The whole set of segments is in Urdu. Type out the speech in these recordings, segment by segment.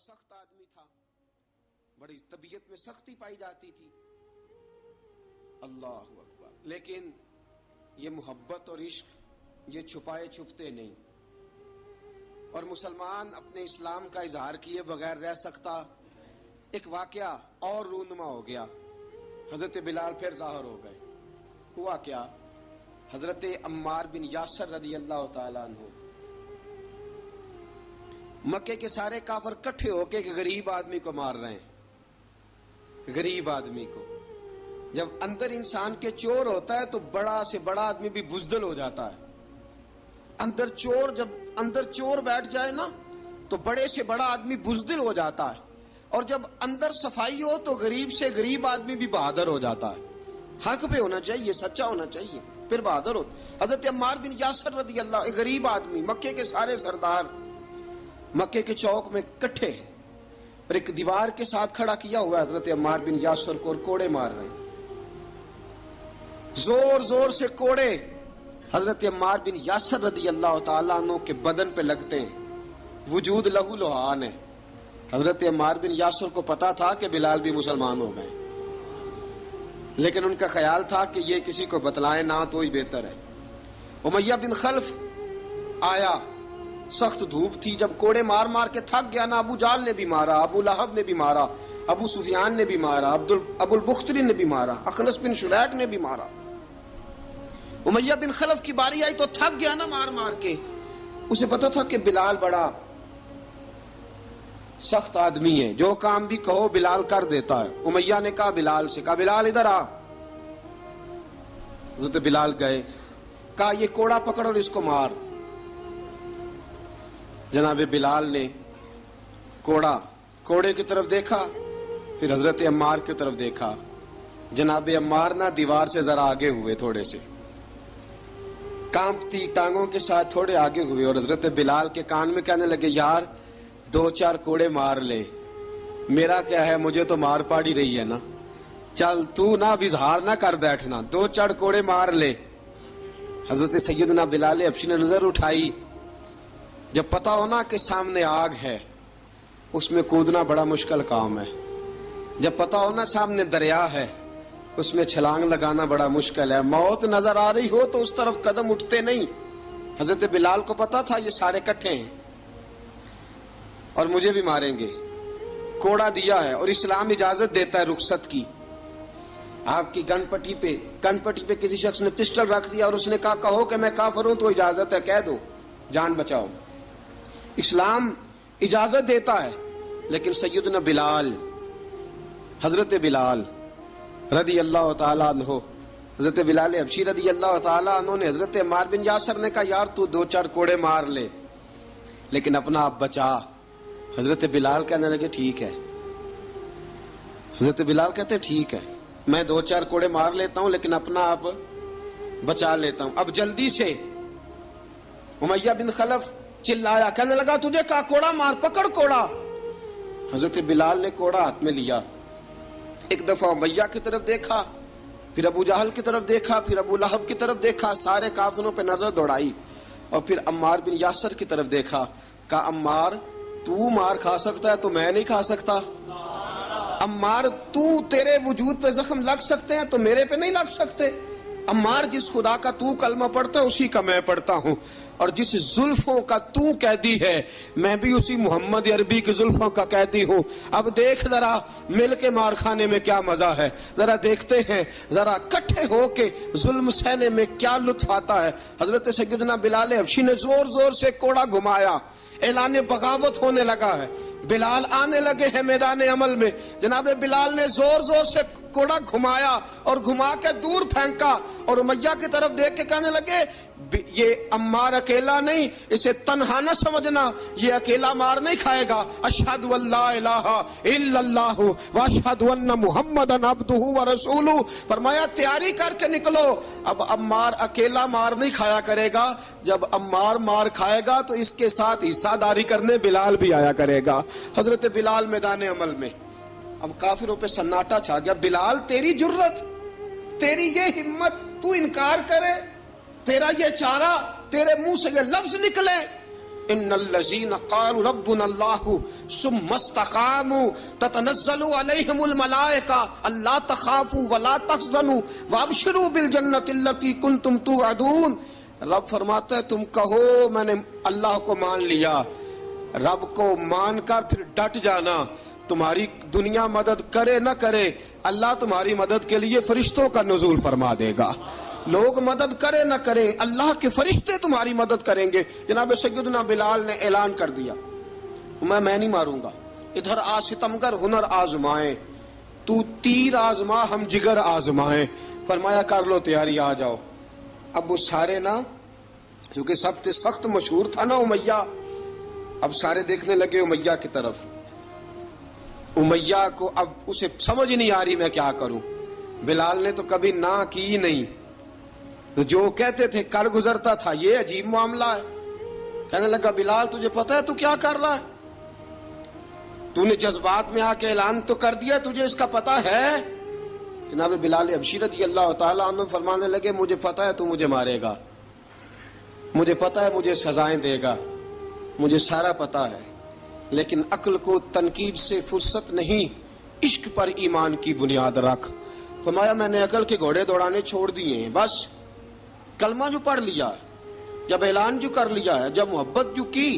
سخت آدمی تھا، بڑی طبیعت میں سختی پائی جاتی تھی. اللہ اکبر. لیکن یہ محبت اور عشق یہ چھپائے چھپتے نہیں، اور مسلمان اپنے اسلام کا اظہار کیے بغیر رہ سکتا. ایک واقعہ اور رونما ہو گیا. حضرت بلال پھر ظاہر ہو گئے. ہوا کیا؟ حضرت عمار بن یاسر رضی اللہ تعالیٰ عنہ، مکے کے سارے کافر کٹھے ہو کے ایک غریب آدمی کو مار رہے ہیں. غریب آدمی کو جب اندر انسان کے چور ہوتا ہے تو بڑا سے بڑا آدمی بھی بزدل ہو جاتا ہے. جب اندر چور بیٹھ جائے نا تو بڑے سے بڑا آدمی بزدل ہو جاتا ہے، اور جب اندر صفائی ہو تو غریب سے غریب آدمی بھی بہادر ہو جاتا ہے. حق پہ ہونا چاہیے، سچا ہونا چاہیے، پھر بہادر ہو. حضرت عمار بن یاسر رضی اللہ، ایک غریب آدمی، مکے کے سارے سردار مکے کے چوک میں کٹھے ہیں، اور ایک دیوار کے ساتھ کھڑا کیا ہوا ہے حضرت عمار بن یاسر کو، اور کوڑے مار رہے ہیں. زور زور سے کوڑے حضرت عمار بن یاسر رضی اللہ تعالیٰ عنہ کے بدن پہ لگتے ہیں. وجود لہو لہان ہے. حضرت عمار بن یاسر کو پتا تھا کہ بلال بھی مسلمان ہو گئے، لیکن ان کا خیال تھا کہ یہ کسی کو بتلائیں نہ تو ہی بہتر ہے. امیہ بن خلف آیا، سخت دھوپ تھی. جب کوڑے مار مار کے تھک گیا نا، ابو جال نے بھی مارا، ابو لہب نے بھی مارا، ابو سفیان نے بھی مارا، ابو البختری نے بھی مارا، اخنس بن شلیک نے بھی مارا. امیہ بن خلف کی باری آئی تو تھک گیا نا مار مار کے. اسے پتا تھا کہ بلال بڑا سخت آدمی ہے، جو کام بھی کہو بلال کر دیتا ہے. امیہ نے کہا بلال سے، کہا بلال ادھر آ. حضرت بلال گئے، کہا یہ کوڑا پکڑ اور اس کو مار. جناب بلال نے کوڑے کی طرف دیکھا، پھر حضرت عمار کی طرف دیکھا. جناب عمار نہ دیوار سے ذرا آگے ہوئے، تھوڑے سے کانپتی ٹانگوں کے ساتھ تھوڑے آگے ہوئے، اور حضرت بلال کے کان میں کہنے لگے، یار 2-4 کوڑے مار لے، میرا کیا ہے، مجھے تو مار پاڑی رہی ہے نا، چل تو نہ اظہار نہ کر بیٹھنا، 2-4 کوڑے مار لے. حضرت سیدنا بلال حبشی نے نظر اٹھائی. جب پتا ہونا کہ سامنے آگ ہے، اس میں کودنا بڑا مشکل کام ہے. جب پتا ہونا سامنے دریا ہے، اس میں چھلانگ لگانا بڑا مشکل ہے. موت نظر آ رہی ہو تو اس طرف قدم اٹھتے نہیں. حضرت بلال کو پتا تھا یہ سارے کٹھے ہیں اور مجھے بھی ماریں گے. کوڑا دیا ہے، اور اسلام اجازت دیتا ہے رخصت کی. آپ کی گن پٹی پہ کسی شخص نے پسٹل رکھ دیا اور اس نے کہا کہو کہ میں کافر ہوں تو اجازت ہے، کہہ دو، جان بچاؤ. اسلام اجازت دیتا ہے. لیکن سیدنا بلال، حضرت بلال رضی اللہ تعالیٰ عنہ، حضرت بلال حبشی رضی اللہ تعالیٰ عنہ نے حضرت عمار بن یاسر نے کہا یار تو 2-4 کوڑے مار لے لیکن اپنا آپ بچا. حضرت بلال کہنے لگے ٹھیک ہے. حضرت بلال کہتے ٹھیک ہے، میں 2-4 کوڑے مار لیتا ہوں لیکن اپنا آپ بچا لیتا ہوں. اب جلدی سے امیہ بن خلف چلایا، کہنے لگا تجھے کہا کوڑا مار، پکڑ کوڑا. حضرت بلال نے کوڑا ہاتھ میں لیا، ایک دفعہ امیہ کی طرف دیکھا، پھر ابو جہل کی طرف دیکھا، پھر ابو لہب کی طرف دیکھا، سارے کافروں پہ نظر دوڑائی، اور پھر عمار بن یاسر کی طرف دیکھا. کہا عمار تو مار کھا سکتا ہے تو میں نہیں کھا سکتا. عمار تیرے وجود پہ زخم لگ سکتے ہیں تو میرے پہ نہیں لگ سکتے. عمار جس خدا کا تو کلمہ پڑھتا ہے اسی کا میں پڑھتا ہوں، اور جس زلفوں کا تو قیدی ہے میں بھی اسی محمد عربی کی زلفوں کا قیدی ہوں. اب دیکھ ذرا مل کے مار کھانے میں کیا مزہ ہے، ذرا دیکھتے ہیں ذرا کٹھے ہو کے ظلم سہنے میں کیا لطف آتا ہے. حضرت سیدنا بلال حبشی نے زور زور سے کوڑا گھمایا، اعلان بغاوت ہونے لگا ہے. بلال آنے لگے ہیں میدان عمل میں. جناب بلال نے زور زور سے کوڑا گھمایا اور گھما کے دور پھینکا، اور امیہ کی طرف دیکھ کے کہنے لگے یہ عمار اکیلا نہیں، اسے تنہا نہ سمجھنا، یہ اکیلا مار نہیں کھائے گا. اشہد ان لا الہ الا اللہ واشہد ان محمدن عبدہ ورسولہ. فرمایا تیاری کر کے نکلو، اب عمار اکیلا مار نہیں کھایا کرے گا، جب عمار مار کھائے گا تو اس کے ساتھ حصہ داری کرنے بلال بھی آیا کرے گا. حضرت بلال میدان عمل میں. اب کافروں پہ سناٹا چھا گیا. بلال تیری جرت، تیری یہ ہمت، تو انکار کرے، تیرا یہ چارہ، تیرے منہ سے یہ لفظ نکلے، ان الذین قالوا ربنا اللہ ثم استقاموا تتنزل علیہم الملائکہ الا تخافوا ولا تحزنوا وابشروا بالجنۃ التی کنتم توعدون. رب فرماتا ہے تم کہو میں نے اللہ کو مان لیا، رب کو مان کر پھر ڈٹ جانا. تمہاری دنیا مدد کرے نہ کرے، اللہ تمہاری مدد کے لیے فرشتوں کا نزول فرما دے گا. لوگ مدد کرے نہ کرے، اللہ کے فرشتے تمہاری مدد کریں گے. جناب سیدنا بلال نے اعلان کر دیا میں نہیں ماروں گا. ادھر آ ستمگر ہنر آزمائیں، تو تیر آزما ہم جگر آزمائیں. فرمایا کر لو تیاری، آ جاؤ. اب وہ سارے نا، کیونکہ سب سے سخت مشہور تھا نا امیہ، اب سارے دیکھنے لگے امیہ کی طرف. امیہ کو اب اسے سمجھ نہیں آ رہی میں کیا کروں. بلال نے تو کبھی نہ کی نہیں، تو جو کہتے تھے کر گزرتا تھا. یہ عجیب معاملہ ہے. کہنے لگا بلال تجھے پتہ ہے تو کیا کر رہا ہے؟ تو نے جذبات میں آ کے اعلان تو کر دیا، تجھے اس کا پتہ ہے؟ جناب بلال حبشی رضی اللہ تعالیٰ عنہ فرمانے لگے مجھے پتہ ہے تو مجھے مارے گا، مجھے پتہ ہے مجھے سزائیں دے گا، مجھے سارا پتہ ہے، لیکن عقل کو تنقید سے فرصت نہیں، عشق پر ایمان کی بنیاد رکھ. فرمایا میں نے عقل کے گھوڑے دوڑانے چھوڑ دیے ہیں، بس کلمہ جو پڑھ لیا، جب اعلان جو کر لیا ہے، جب محبت جو کی،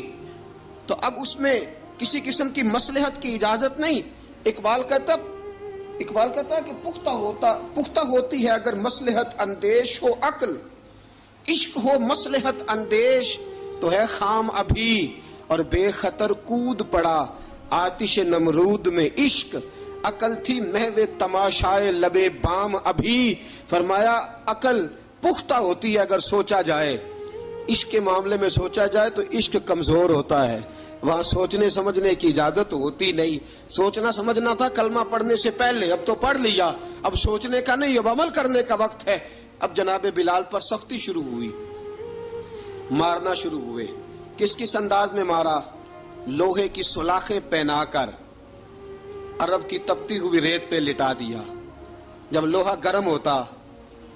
تو اب اس میں کسی قسم کی مصلحت کی اجازت نہیں. اقبال کہتا ہے کہ پختہ ہوتی ہے اگر مصلحت اندیش ہو عقل، عشق ہو مصلحت اندیش تو ہے خام ابھی، اور بے خطر کود پڑا آتش نمرود میں عشق. عقل تھی محو تماشائے لبے بام ابھی. فرمایا عقل پختہ ہوتی ہے اگر سوچا جائے، عشق کے معاملے میں سوچا جائے تو عشق کمزور ہوتا ہے، وہاں سوچنے سمجھنے کی اجازت ہوتی نہیں. سوچنا سمجھنا تھا کلمہ پڑھنے سے پہلے، اب تو پڑھ لیا، اب سوچنے کا نہیں، اب عمل کرنے کا وقت ہے. اب جناب بلال پر سختی شروع ہوئی، مارنا شروع ہوئے. کس انداز میں مارا؟ لوہے کی سلاخیں پہنا کر عرب کی تپتی ہوئی ریت پہ لٹا دیا. جب لوہا گرم ہوتا،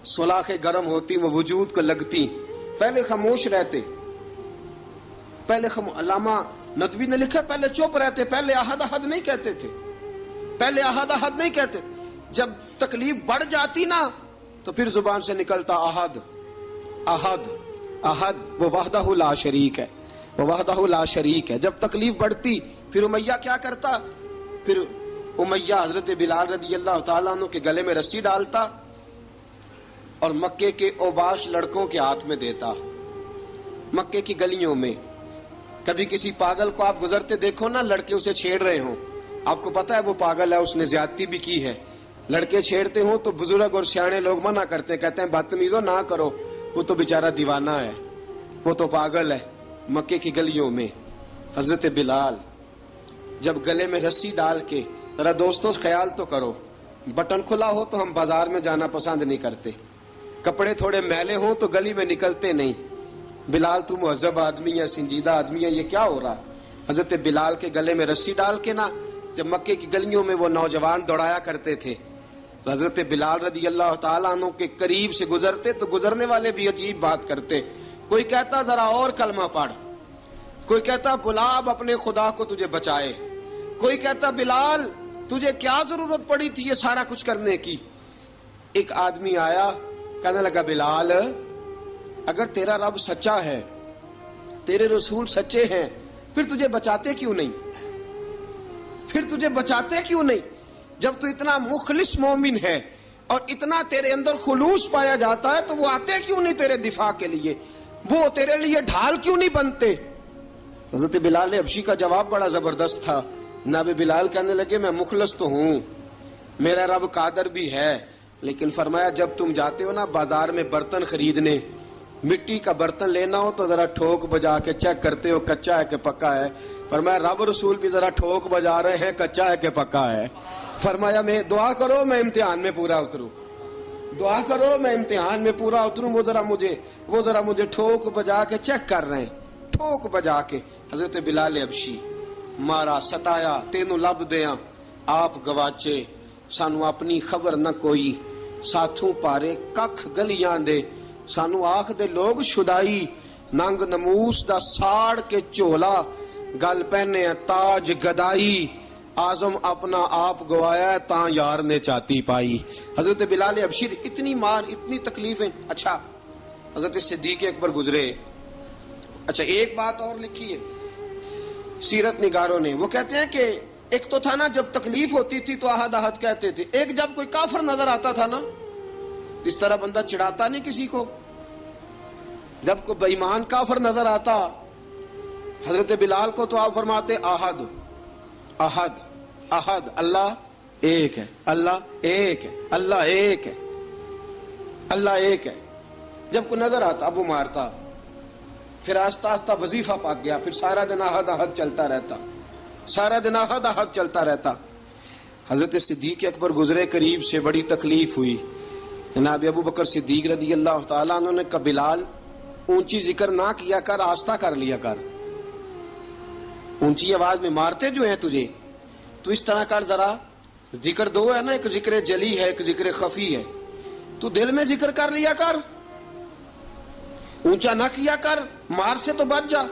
سلاخیں گرم ہوتی، وہ وجود کو لگتی. پہلے خاموش رہتے، پہلے علامہ ندوی نے لکھا پہلے چپ رہتے، پہلے احد احد نہیں کہتے تھے، پہلے احد احد نہیں کہتے. جب تکلیف بڑھ جاتی نا تو پھر زبان سے نکلتا احد احد احد. وہ وحدہ لا شریک ہے، وہ وحدہ لا شریک ہے. جب تکلیف بڑھتی پھر امیہ کیا کرتا؟ پھر امیہ حضرت بلال رضی اللہ تعالیٰ عنہ کے گلے میں رسی ڈالتا اور مکے کے اوباش لڑکوں کے ہاتھ میں دیتا. مکے کی گلیوں میں کبھی کسی پاگل کو آپ گزرتے دیکھو نا، لڑکے اسے چھیڑ رہے ہوں، آپ کو پتا ہے وہ پاگل ہے، اس نے زیادتی بھی کی ہے. لڑکے چھیڑتے ہوں تو بزرگ اور سیانے لوگ منع کرتے ہیں، کہتے ہیں بدتمیزوں نہ کرو، وہ تو بیچارہ دیوانہ ہے، وہ تو پاگل ہے. مکے کی گلیوں میں حضرت بلال جب گلے میں رسی ڈال کے، ذرا دوستوں خیال تو کرو، بٹن کھلا ہو تو ہم بازار میں جانا پسند نہیں کرتے، کپڑے تھوڑے میلے ہوں تو گلی میں نکلتے نہیں. بلال تو مہذب آدمی ہے، سنجیدہ آدمی ہے، یہ کیا ہو رہا؟ حضرت بلال کے گلے میں رسی ڈال کے نا، جب مکے کی گلیوں میں وہ نوجوان دوڑایا کرتے تھے، حضرت بلال رضی اللہ تعالیٰ عنہ کے قریب سے گزرتے تو گزرنے والے بھی عجیب بات کرتے. کوئی کہتا ذرا اور کلمہ پڑھ، کوئی کہتا بلا اب اپنے خدا کو تجھے بچائے، کوئی کہتا بلال تجھے کیا ضرورت پڑی تھی یہ سارا کچھ کرنے کی. ایک آدمی آیا، کہنے لگا بلال اگر تیرا رب سچا ہے، تیرے رسول سچے ہیں، پھر تجھے بچاتے کیوں نہیں؟ پھر تجھے بچاتے کیوں نہیں؟ جب تو اتنا مخلص مومن ہے اور اتنا تیرے اندر خلوص پایا جاتا ہے تو وہ آتے کیوں نہیں تیرے دفاع کے لیے؟ وہ تیرے لیے ڈھال کیوں نہیں بنتے؟ حضرت بلال حبشی کا جواب بڑا زبردست تھا. جناب بلال کہنے لگے میں مخلص تو ہوں، میرا رب قادر بھی ہے، لیکن فرمایا جب تم جاتے ہو نا بازار میں برتن خریدنے، مٹی کا برتن لینا ہو تو ذرا ٹھوک بجا کے چیک کرتے ہو کچا ہے کہ پکا ہے. فرمایا رب رسول بھی ذرا ٹھوک بجا رہے ہیں کچا ہے کہ پکا ہے. فرمایا میں دعا کرو میں امتحان میں پورا اتروں، دعا کرو میں امتحان میں پورا اتروں. وہ ذرا مجھے ٹھوک بجا کے چیک کر رہے ہیں، ٹھوک بجا کے. حضرت بلال حبشی مارا ستایا تینوں لب دیاں آپ گواچے، سانو اپنی خبر نہ کوئی، ساتھوں پارے ککھ گلیاں دے، سانو آخ دے لوگ شدائی، ننگ نموس دا ساڑ کے چولا، گل پہنے تاج گدائی، آزم اپنا آپ گوایا ہے تاں یار نے چاتی پائی۔ حضرت بلال حبشی اتنی مار، اتنی تکلیفیں۔ اچھا حضرت صدیق اکبر گزرے۔ اچھا ایک بات اور لکھی ہے سیرت نگاروں نے، وہ کہتے ہیں کہ ایک تو تھا نا جب تکلیف ہوتی تھی تو احد احد کہتے تھے، ایک جب کوئی کافر نظر آتا تھا نا، اس طرح بندہ چڑھاتا نہیں کسی کو، جب کوئی بے ایمان کافر نظر آتا حضرت بلال کو تو آپ فرماتے احد احد احد، اللہ ایک ہے، اللہ ایک ہے، اللہ ایک ہے، اللہ ایک ہے۔ جب کوئی نظر آتا اب وہ مارتا، پھر آہستہ آہستہ وظیفہ پاک گیا، پھر سارا دن احد احد چلتا رہتا، سارا دن احد احد چلتا رہتا۔ حضرت صدیق اکبر گزرے قریب سے، بڑی تکلیف ہوئی۔ جناب ابو بکر صدیق رضی اللہ تعالیٰ عنہ نے کہا بلال اونچی ذکر نہ کیا کر، آہستہ کر لیا کر، اونچی آواز میں مارتے جو ہیں تجھے تو اس طرح کر، ذرا ذکر دو ہے نا، ایک ذکر جلی ہے ایک ذکر خفی ہے، تو دل میں ذکر کر لیا کر، اونچا نہ کیا کر، مار سے تو بچ جا۔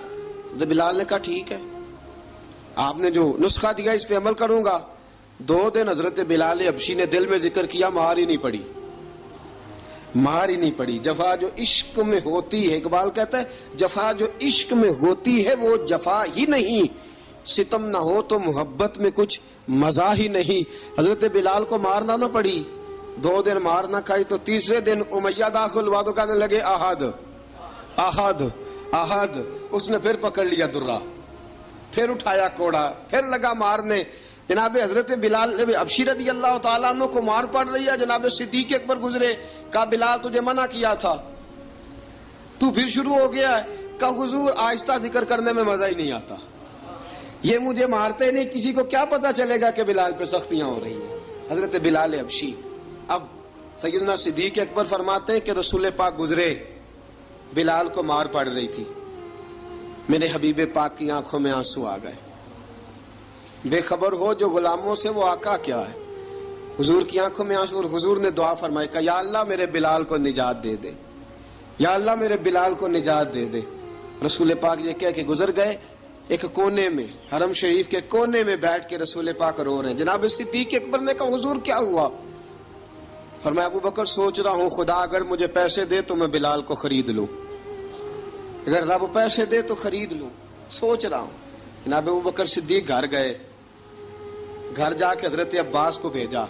تو بلال نے کہا ٹھیک ہے، آپ نے جو نسخہ دیا اس پہ عمل کروں گا۔ 2 دن حضرت بلال حبشی نے دل میں ذکر کیا، مار ہی نہیں پڑی، مار ہی نہیں پڑی۔ جفا جو عشق میں ہوتی ہے، اقبال کہتا ہے جفا جو عشق میں ہوتی ہے وہ جفا ہی نہیں، ستم نہ ہو تو محبت میں کچھ مزہ ہی نہیں۔ حضرت بلال کو مارنا نہ پڑی، 2 دن مار نہ کھائی، تو تیسرے دن امیہ داخل ہوا تو کہنے لگے احد احد احد، اس نے پھر پکڑ لیا درہ، پھر اٹھایا کوڑا، پھر لگا مارنے۔ جناب حضرت بلال حبشی رضی اللہ تعالیٰ عنہ کو مار پڑ رہی ہے، جناب صدیق اکبر گزرے، کہا بلال تجھے منع کیا تھا، تو پھر شروع ہو گیا ہے۔ کہا حضور آہستہ ذکر کرنے میں مزہ ہی نہیں آتا، یہ مجھے مارتے نہیں، کسی کو کیا پتا چلے گا کہ بلال پہ سختیاں ہو رہی ہیں۔ حضرت بلال حبشی، اب سیدنا صدیق اکبر فرماتے ہیں کہ رسول پاک گزرے، بلال کو مار پڑ رہی تھی، میرے حبیب پاک کی آنکھوں میں آنسو آ گئے۔ بے خبر ہو جو غلاموں سے وہ آقا کیا ہے، حضور کی آنکھوں میں آنسو، اور حضور نے دعا فرمائی کہ یا اللہ میرے بلال کو نجات دے دے، یا اللہ میرے بلال کو نجات دے دے۔ رسول پاک یہ کہہ کے گزر گئے، ایک کونے میں، حرم شریف کے کونے میں بیٹھ کے رسول پاک رو رہے ہیں۔ جناب صدیق اکبر نے کہا حضور کیا ہوا؟ فرمایا ابو بکر سوچ رہا ہوں خدا اگر مجھے پیسے دے تو میں بلال کو خرید لوں، اگر رب پیسے دے تو خرید لوں، سوچ رہا ہوں۔ جناب ابو بکر صدیق گھر گئے، گھر جا کے حضرت عباس کو بھیجا،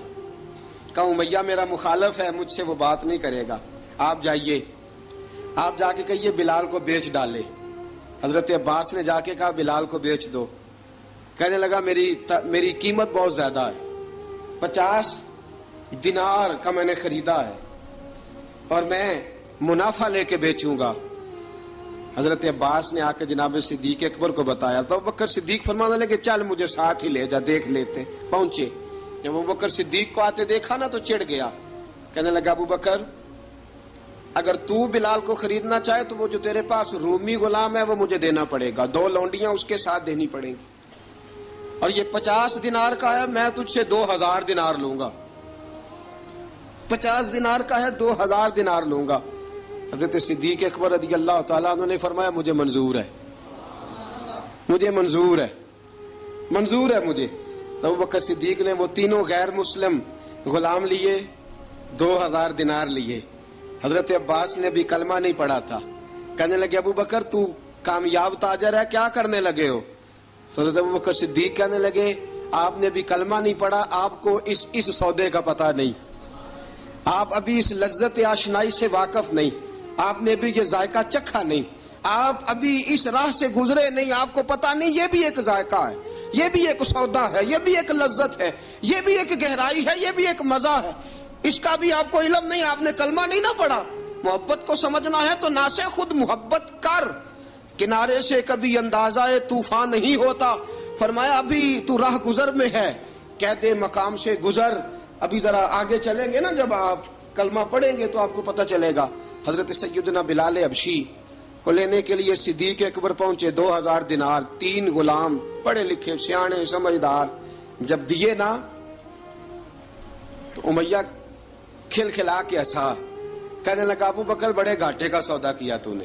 کہا امیہ میرا مخالف ہے، مجھ سے وہ بات نہیں کرے گا، آپ جائیے، آپ جا کے کہیے بلال کو بیچ ڈالے۔ حضرت عباس نے جا کے کہا بلال کو بیچ دو۔ کہنے لگا میری قیمت بہت زیادہ ہے، 50 دینار کا میں نے خریدا ہے اور میں منافع لے کے بیچوں گا۔ حضرت عباس نے آ کے جناب صدیق اکبر کو بتایا تو ابو بکر صدیق فرمانے لگے چل مجھے ساتھ ہی لے جا، دیکھ لیتے۔ پہنچے، جب ابو بکر صدیق کو آتے دیکھا نا تو چڑ گیا، کہنے لگا ابو بکر اگر تو بلال کو خریدنا چاہے تو وہ جو تیرے پاس رومی غلام ہے وہ مجھے دینا پڑے گا، 2 لونڈیاں اس کے ساتھ دینی پڑیں گی، اور یہ 50 دینار کا ہے، میں تجھ سے 2000 دینار لوں گا، 50 دینار کا ہے 2000 دینار لوں گا۔ حضرت صدیق اکبر رضی اللہ تعالیٰ عنہ نے فرمایا مجھے منظور ہے، مجھے منظور ہے، منظور ہے مجھے۔ تو ابو بکر صدیق نے وہ تینوں غیر مسلم غلام لیے، 2000 دینار لیے۔ حضرت عباس نے بھی کلمہ نہیں پڑھا تھا، کہنے لگے ابو بکر تو کامیاب تاجر ہے، کیا کرنے لگے ہو؟ تو حضرت ابو بکر صدیق کہنے لگے آپ نے بھی کلمہ نہیں پڑھا، آپ کو اس سودے کا پتہ نہیں، آپ ابھی اس لذت آشنائی سے واقف نہیں، آپ نے بھی یہ ذائقہ چکھا نہیں، آپ ابھی اس راہ سے گزرے نہیں، آپ کو پتہ نہیں یہ بھی ایک ذائقہ ہے، یہ بھی ایک سودا ہے، یہ بھی ایک لذت ہے، یہ بھی ایک گہرائی ہے، یہ بھی ایک مزہ ہے، اس کا بھی آپ کو علم نہیں، آپ نے کلمہ نہیں نہ پڑھا۔ محبت کو سمجھنا ہے تو نہ سے خود محبت کر، کنارے سے کبھی اندازہ طوفان نہیں ہوتا۔ فرمایا ابھی تو راہ گزر میں ہے، کہہ دے مقام سے گزر، ابھی ذرا آگے چلیں گے نا، جب آپ کلمہ پڑھیں گے تو آپ کو پتہ چلے گا۔ حضرت سیدنا بلال حبشی کو لینے کے لیے صدیق اکبر پہنچے، 2000 دینار، 3 غلام پڑھے لکھے سیانے سمجھدار، جب دیے نا تو امیہ کھل کھلا کے ہنسا، کہنے لگا ابو بکر بڑے گھاٹے کا سودا کیا تو نے،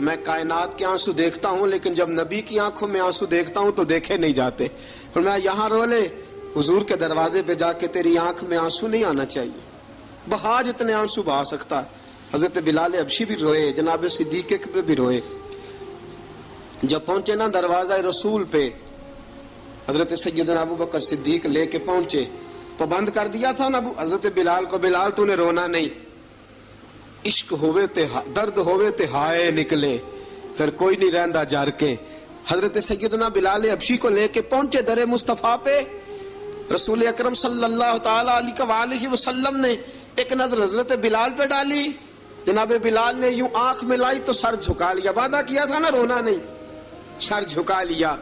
میں کائنات کے آنسو دیکھتا ہوں لیکن جب نبی کی آنکھوں میں آنسو دیکھتا ہوں تو دیکھے نہیں جاتے. فرمایا یہاں رو لے, حضور کے دروازے پہ جا کے تیری آنکھ میں آنسو نہیں آنا چاہیے, بہا جتنے آنسو بہا سکتا ہے. حضرت بلال حبشی بھی روئے, جناب صدیق اکبر بھی روئے. جب پہنچے نا دروازہ رسول پہ, حضرت سیدنا ابو بکر صدیق لے کے پہنچے, پابند کر دیا تھا نا حضرت بلال کو, بلال تو نے رونا نہیں, عشق ہوئے تے درد ہوئے تے ہائے نکلے, پھر کوئی نہیں رہندا جار کے. حضرت سیدنا بلال حبشی کو لے کے پہنچے در مصطفیٰ پہ. رسول اکرم صلی اللہ تعالی علیہ وسلم نے ایک نظر حضرت بلال پہ ڈالی. جناب بلال نے یوں آنکھ میں لائی تو سر جھکا لیا, وعدہ کیا تھا نا رونا نہیں, سر جھکا لیا.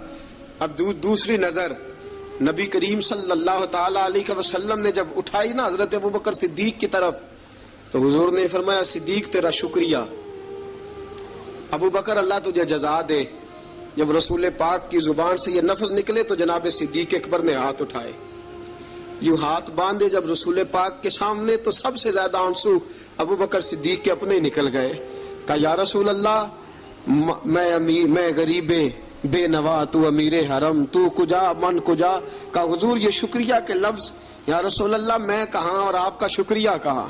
اب دوسری نظر نبی کریم صلی اللہ تعالی علیہ وسلم نے جب اٹھائی نا حضرت ابوبکر صدیق کی طرف, تو حضور نے فرمایا صدیق تیرا شکریہ, ابو بکر اللہ تجھے جزا دے. جب رسول پاک کی زبان سے یہ لفظ نکلے تو جناب صدیق اکبر نے ہاتھ اٹھائے, یوں ہاتھ باندھے جب رسول پاک کے سامنے, تو سب سے زیادہ آنسو ابو بکر صدیق کے اپنے نکل گئے. کہا یا رسول اللہ, میں غریب بے نوا, تو امیر حرم, تو کجا من کجا. کہا حضور یہ شکریہ کے لفظ, یا رسول اللہ میں کہاں اور آپ کا شکریہ کہاں.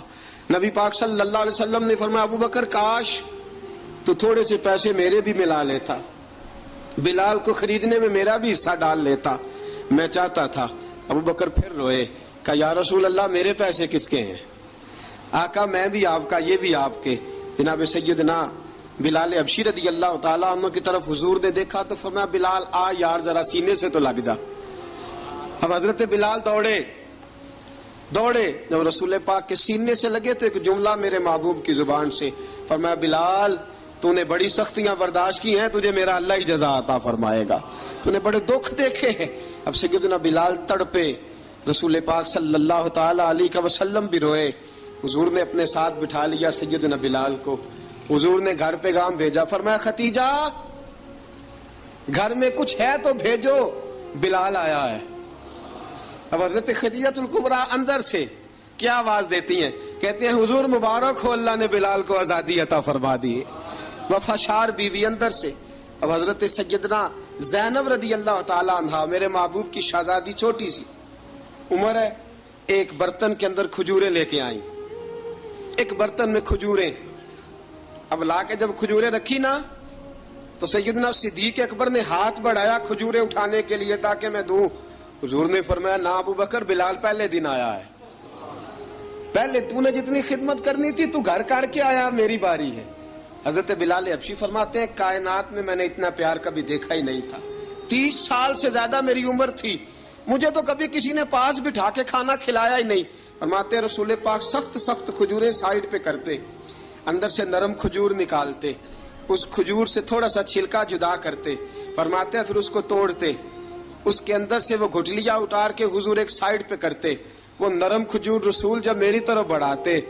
نبی پاک صلی اللہ علیہ وسلم نے فرمایا ابو بکر کاش تو تھوڑے سے پیسے میرے بھی ملا لیتا, بلال کو خریدنے میں میرا بھی حصہ ڈال لیتا, میں چاہتا تھا. ابو بکر پھر روئے, کہا یا رسول اللہ میرے پیسے کس کے ہیں. آقا میں بھی آپ کا, یہ بھی آپ کے. جناب سیدنا بلال حبشی رضی اللہ تعالیٰ عنہ کی طرف حضور نے دیکھا تو فرمایا بلال آ یار ذرا سینے سے تو لگ جا. اب حضرت بلال دوڑے, جب رسول پاک کے سینے سے لگے تو ایک جملہ میرے محبوب کی زبان سے, فرمایا بلال تو نے بڑی سختیاں برداشت کی ہیں, تجھے میرا اللہ ہی جزا عطا فرمائے گا, تو نے بڑے دکھ دیکھے ہیں. اب سیدنا بلال تڑپے, رسول پاک صلی اللہ تعالی علیہ وسلم بھی روئے. حضور نے اپنے ساتھ بٹھا لیا سیدنا بلال کو. حضور نے گھر پیغام بھیجا, فرمایا ختیجہ گھر میں کچھ ہے تو بھیجو, بلال آیا ہے. اب حضرت خدیجہ الکبریٰ اندر سے کیا آواز دیتی ہیں, کہتے ہیں حضور مبارک ہو, اللہ نے بلال کو آزادی عطا فرما دی. وفاشار بیوی اندر سے. اب حضرت سیدنا زینب رضی اللہ تعالی عنہا, میرے محبوب کی شہزادی, چھوٹی سی عمر ہے, ایک برتن کے اندر کھجوریں لے کے آئیں, ایک برتن میں کھجوریں. اب لا کے جب کھجوریں رکھی نا تو سیدنا صدیق اکبر نے ہاتھ بڑھایا کھجوریں اٹھانے کے لیے تاکہ میں دوں. حضور نے فرمایا نا ابو بکر, بلال پہلے دن آیا ہے, پہلے تو نے جتنی خدمت کرنی تھی تو گھر کر کے آیا, میری باری ہے. حضرت بلال حبشی فرماتے ہیں کائنات میں میں نے اتنا پیار کبھی دیکھا ہی نہیں تھا. 30 سال سے زیادہ میری عمر تھی, مجھے تو کبھی کسی نے پاس بٹھا کے کھانا کھلایا ہی نہیں. فرماتے رسول پاک سخت کھجوریں سائیڈ پہ کرتے, اندر سے نرم کھجور نکالتے, اس کھجور سے تھوڑا سا چھلکا جدا کرتے. فرماتے پھر اس کو توڑتے, اس کے اندر سے وہ گھٹلیاں اتار کے حضور ایک سائیڈ پہ کرتے. وہ نرم کھجور رسول جب میری طرف بڑھاتے,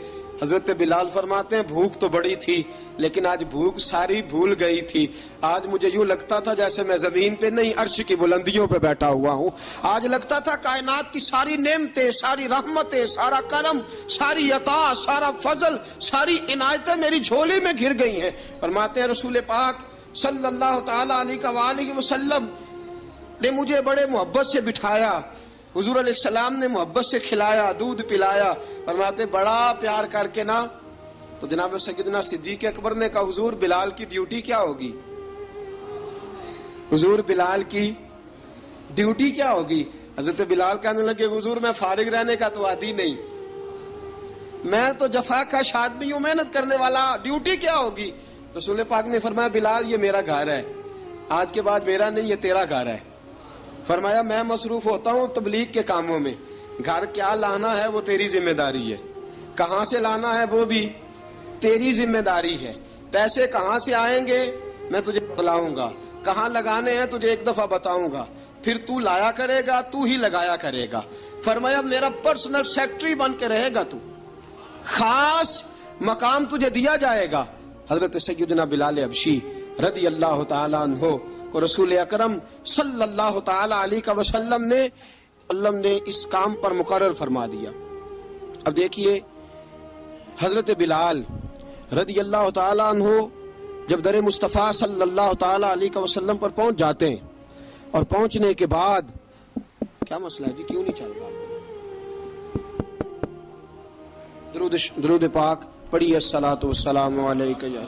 حضرت بلال فرماتے ہیں بھوک تو بڑی تھی لیکن آج بھوک ساری بھول گئی تھی. آج مجھے یوں لگتا تھا جیسے میں زمین پہ نہیں عرش کی بلندیوں پہ بیٹھا ہوا ہوں. آج لگتا تھا کائنات کی ساری نعمتیں, ساری رحمتیں, سارا کرم, ساری عطا, سارا فضل, ساری عنایتیں میری جھولی میں گھر گئی ہیں. فرماتے ہیں رسول پاک صلی اللہ تعالی علیہ وسلم نے مجھے بڑے محبت سے بٹھایا, حضور علیہ السلام نے محبت سے کھلایا, دودھ پلایا. فرماتے بڑا پیار کر کے نا, تو جناب سیدنا صدیق اکبر نے کہا حضور بلال کی ڈیوٹی کیا ہوگی, حضور بلال کی ڈیوٹی کیا ہوگی. حضرت بلال کہنے لگے حضور میں فارغ رہنے کا تو عادی نہیں, میں تو جفا کش آدمی ہوں, محنت کرنے والا, ڈیوٹی کیا ہوگی. رسول پاک نے فرمایا بلال یہ میرا گھر ہے, آج کے بعد میرا نہیں یہ تیرا گھر ہے. فرمایا میں مصروف ہوتا ہوں تبلیغ کے کاموں میں, گھر کیا لانا ہے وہ تیری ذمہ داری ہے, کہاں سے لانا ہے وہ بھی تیری ذمہ داری ہے, پیسے کہاں سے آئیں گے میں تجھے بتلاؤں گا, کہاں لگانے ہیں تجھے ایک دفعہ بتاؤں گا, پھر تو لایا کرے گا, تو ہی لگایا کرے گا. فرمایا میرا پرسنل سیکٹری بن کے رہے گا, تو خاص مقام تجھے دیا جائے گا. حضرت سیدنا بلال حبشی رضی اللہ تعالی عنہ کو رسول اکرم صلی اللہ تعالی علیہ وسلم نے اس کام پر مقرر فرما دیا. اب دیکھیے حضرت بلال رضی اللہ تعالی عنہ جب در مصطفیٰ صلی اللہ تعالی علیہ وسلم پر پہنچ جاتے ہیں اور پہنچنے کے بعد کیا مسئلہ ہے جی، کیوں نہیں چل رہا؟ درود پاک پڑھی الصلاۃ والسلام علیک یا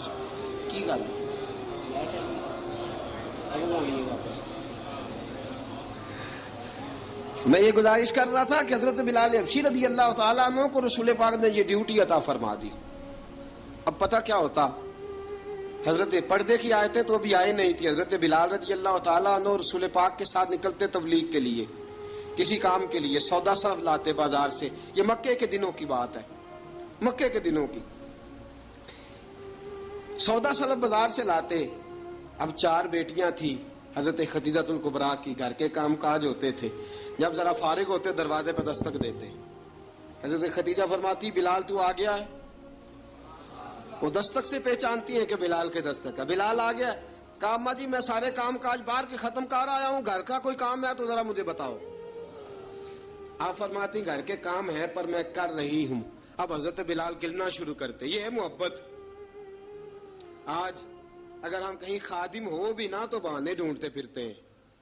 کی گل میں یہ گزارش کر رہا تھا کہ حضرت بلال حبشی رضی اللہ تعالیٰ عنہ کو رسول پاک نے یہ ڈیوٹی عطا فرما دی. اب پتہ کیا ہوتا، حضرت پردے کی آیتیں تو ابھی آئی نہیں تھی. حضرت بلال رضی اللہ تعالیٰ عنہ رسول پاک کے ساتھ نکلتے تبلیغ کے لیے، کسی کام کے لیے، سودا صرف لاتے بازار سے. یہ مکے کے دنوں کی بات ہے، مکے کے دنوں کی. سودا صرف بازار سے لاتے. اب 4 بیٹیاں تھیں حضرت خدیجہ الکبریٰ کی، گھر کے کام کاج ہوتے تھے. جب ذرا فارغ ہوتے دروازے پہ دستک دیتے. حضرت خدیجہ فرماتی بلال تو آ گیا ہے. وہ دستک سے پہچانتی ہیں کہ بلال کے دستک ہے. بلال آ گیا. کہا اماں جی میں سارے کام کاج باہر کے ختم کر آیا ہوں، گھر کا کوئی کام ہے تو ذرا مجھے بتاؤ. آپ فرماتی گھر کے کام ہے پر میں کر رہی ہوں. اب حضرت بلال گلنا شروع کرتے. یہ ہے محبت. آج اگر ہم کہیں خادم ہو بھی نہ تو بہانے ڈھونڈتے پھرتے ہیں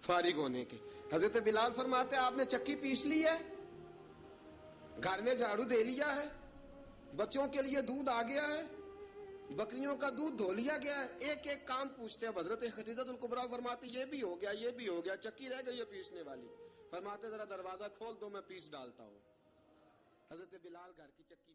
فارغ ہونے کے. حضرت بلال فرماتے آپ نے چکی پیس لی ہے، گھر میں جھاڑو دے لیا ہے، بچوں کے لیے دودھ آ گیا ہے، بکریوں کا دودھ دھو لیا گیا ہے. ایک ایک کام پوچھتے ہیں. حضرت خدیجہ الکبریٰ فرماتی یہ بھی ہو گیا، یہ بھی ہو گیا، چکی رہ گئی ہے پیسنے والی. فرماتے ذرا دروازہ کھول دو میں پیس ڈالتا ہوں. حضرت بلال گھر کی چکی